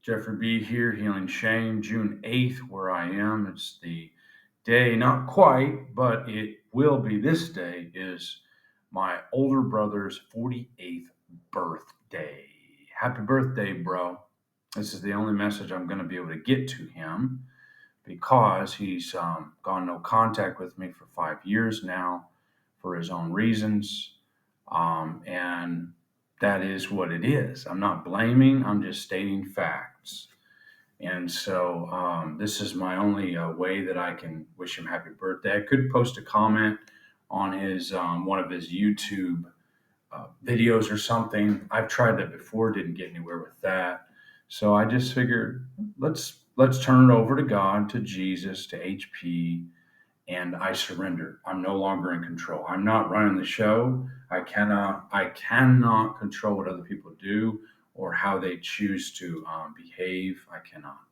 Jeffrey B. here, Healing Shame, June 8th, where I am. It's the day, not quite, but it will be this day, is my older brother's 48th birthday. Happy birthday, bro. This is the only message I'm going to be able to get to him because he's gone no contact with me for 5 years now for his own reasons. And that is what it is. I'm not blaming, I'm just stating facts. And so this is my only way that I can wish him happy birthday. I could post a comment on his one of his YouTube videos or something. I've tried that before, didn't get anywhere with that. So I just figured let's turn it over to God, to Jesus, to HP, and I surrender. I'm no longer in control. I'm not running the show. I cannot control what other people do or how they choose to behave. I cannot.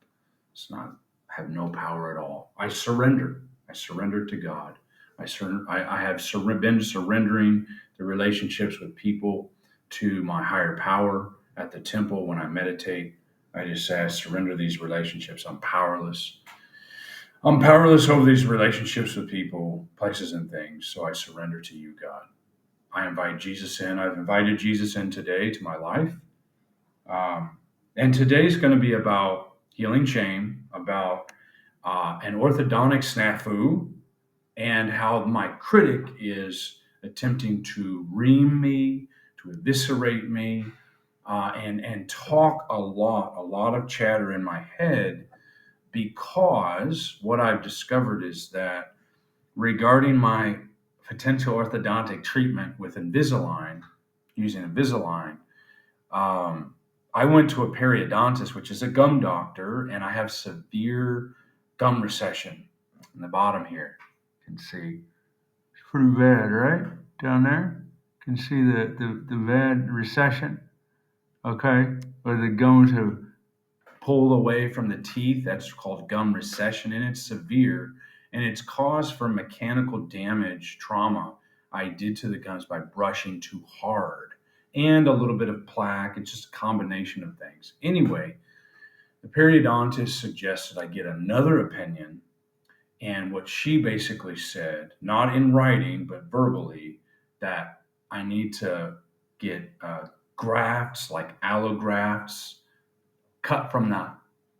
It's not. I have no power at all. I surrender. I surrender to God. I have been surrendering the relationships with people to my higher power at the temple when I meditate. I just say I surrender these relationships. I'm powerless over these relationships with people, places, and things, so I surrender to you, God. I invite Jesus in. I've invited Jesus in today to my life. And today's going to be about healing shame, about an orthodontic snafu, and how my critic is attempting to ream me, to eviscerate me, and talk a lot of chatter in my head, because what I've discovered is that regarding my potential orthodontic treatment with Invisalign, using Invisalign, I went to a periodontist, which is a gum doctor, and I have severe gum recession in the bottom here. You can see it's pretty bad, right? Down there. You can see the bad recession, okay? Where the gums have pulled away from the teeth. That's called gum recession, and it's severe, and it's caused from mechanical damage, trauma I did to the gums by brushing too hard, and a little bit of plaque. It's just a combination of things. Anyway, the periodontist suggested I get another opinion, and what she basically said, not in writing but verbally, that I need to get grafts like allografts cut from the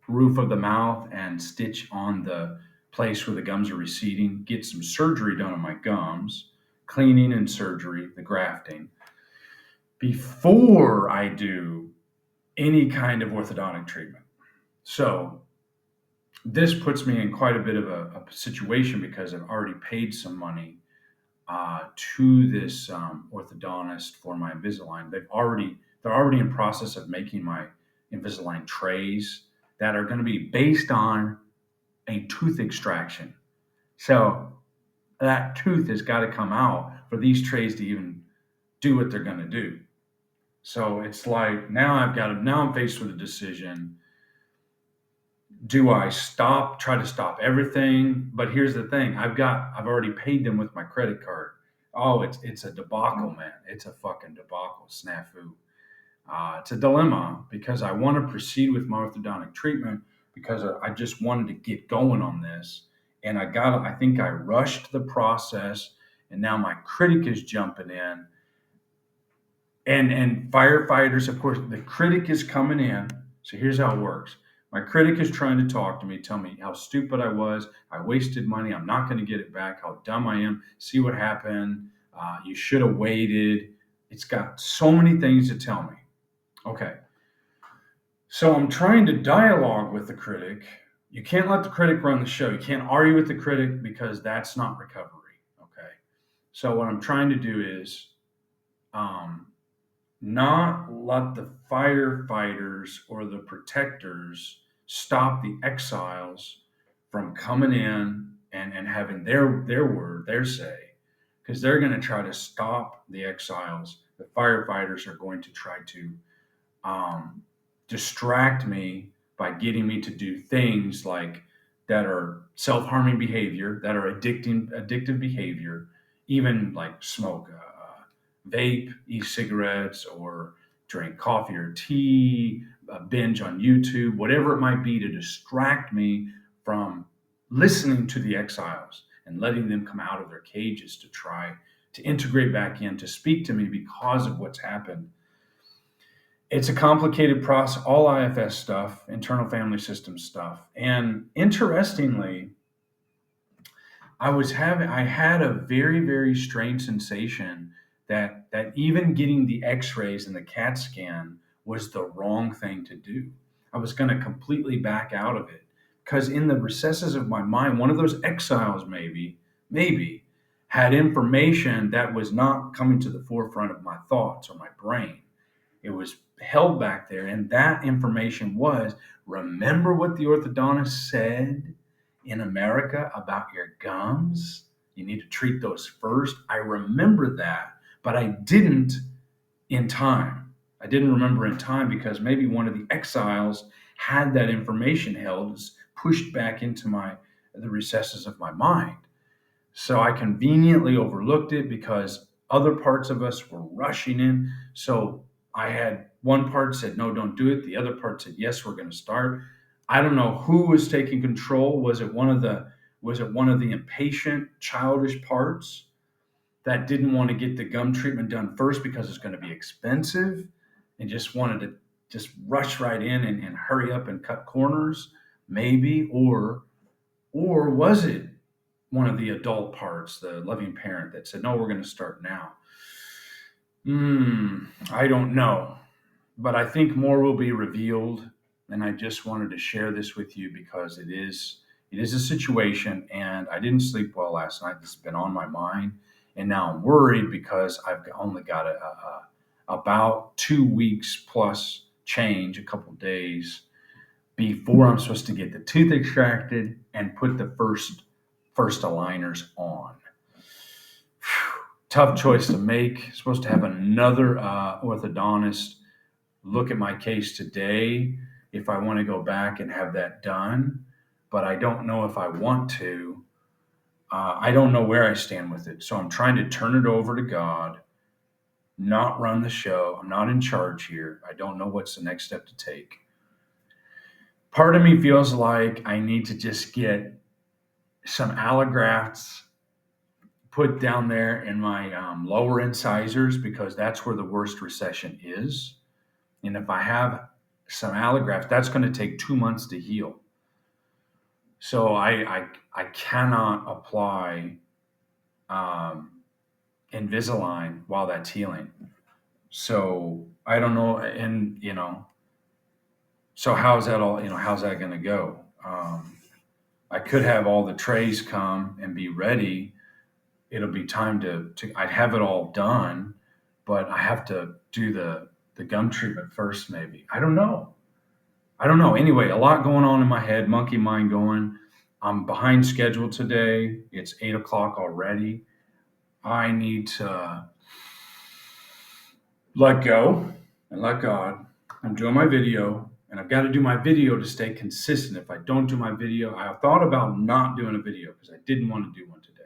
roof of the mouth and stitch on the place where the gums are receding, get some surgery done on my gums, cleaning and surgery, the grafting, before I do any kind of orthodontic treatment. So this puts me in quite a bit of a situation because I've already paid some money to this orthodontist for my Invisalign. They're already in process of making my Invisalign trays that are going to be based on a tooth extraction. So that tooth has got to come out for these trays to even do what they're going to do. So it's like now I'm faced with a decision. Do I try to stop everything? But here's the thing. I've already paid them with my credit card. Oh, it's a debacle, man. It's a fucking debacle, snafu. It's a dilemma because I want to proceed with my orthodontic treatment because I just wanted to get going on this. And I think I rushed the process, and now my critic is jumping in. And firefighters, of course, the critic is coming in. So here's how it works. My critic is trying to talk to me, tell me how stupid I was. I wasted money. I'm not going to get it back. How dumb I am. See what happened. You should have waited. It's got so many things to tell me. Okay. So I'm trying to dialogue with the critic. You can't let the critic run the show. You can't argue with the critic because that's not recovery. Okay. So what I'm trying to do is not let the firefighters or the protectors stop the exiles from coming in and having their word, their say, because they're going to try to stop the exiles. The firefighters are going to try to distract me by getting me to do things like that are self-harming behavior, that are addictive behavior, even like smoke, vape, e-cigarettes, or drink coffee or tea, binge on YouTube, whatever it might be to distract me from listening to the exiles and letting them come out of their cages to try to integrate back in, to speak to me because of what's happened. It's a complicated process, all IFS stuff, internal family system stuff. And interestingly, I had a very, very strange sensation that even getting the x-rays and the CAT scan was the wrong thing to do. I was going to completely back out of it because in the recesses of my mind, one of those exiles maybe had information that was not coming to the forefront of my thoughts or my brain. It was held back there, and that information was, remember what the orthodontist said in America about your gums? You need to treat those first. I remember that, but I didn't in time. I didn't remember in time because maybe one of the exiles had that information held, pushed back into the recesses of my mind. So I conveniently overlooked it because other parts of us were rushing in. So I had one part said, no, don't do it. The other part said, yes, we're going to start. I don't know who was taking control. Was it one of the impatient, childish parts that didn't want to get the gum treatment done first because it's going to be expensive and just wanted to just rush right in and hurry up and cut corners? Maybe, or was it one of the adult parts, the loving parent that said, no, we're going to start now? I don't know, but I think more will be revealed. And I just wanted to share this with you because it is a situation, and I didn't sleep well last night. This has been on my mind, and now I'm worried because I've only got about 2 weeks plus change, a couple days before I'm supposed to get the tooth extracted and put the first aligners on. Tough choice to make. Supposed to have another orthodontist look at my case today if I want to go back and have that done, but I don't know if I want to. I don't know where I stand with it. So I'm trying to turn it over to God, not run the show. I'm not in charge here. I don't know what's the next step to take. Part of me feels like I need to just get some allografts put down there in my lower incisors because that's where the worst recession is. And if I have some allografts, that's going to take 2 months to heal. So I cannot apply Invisalign while that's healing. So I don't know, and so how's that going to go? I could have all the trays come and be ready. It'll be time to I'd have it all done, but I have to do the gum treatment first, maybe. I don't know. Anyway, a lot going on in my head, monkey mind going. I'm behind schedule today. It's 8:00 already. I need to let go and let God. I'm doing my video, and I've got to do my video to stay consistent. If I don't do my video, I thought about not doing a video because I didn't want to do one today.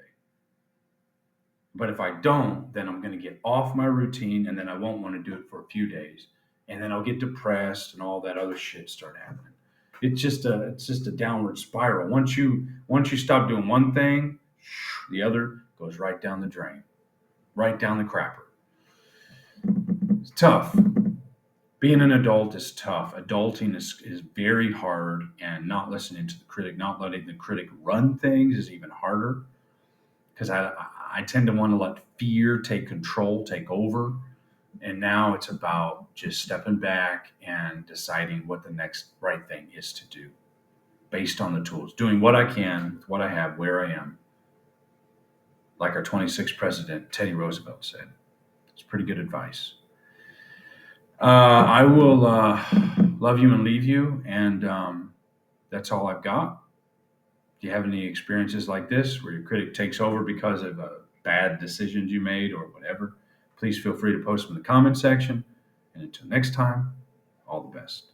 But if I don't, then I'm going to get off my routine, and then I won't want to do it for a few days. And then I'll get depressed and all that other shit start happening. It's just a downward spiral. Once you stop doing one thing, the other goes right down the drain, right down the crapper. It's tough. Being an adult is tough. Adulting is very hard, and not listening to the critic, not letting the critic run things is even harder. Because I tend to want to let fear take control, take over. And now it's about just stepping back and deciding what the next right thing is to do based on the tools, doing what I can with what I have, where I am. Like our 26th president, Teddy Roosevelt, said. It's pretty good advice. I will love you and leave you, and that's all I've got. Do you have any experiences like this where your critic takes over because of bad decisions you made or whatever? Please feel free to post them in the comment section. And until next time, all the best.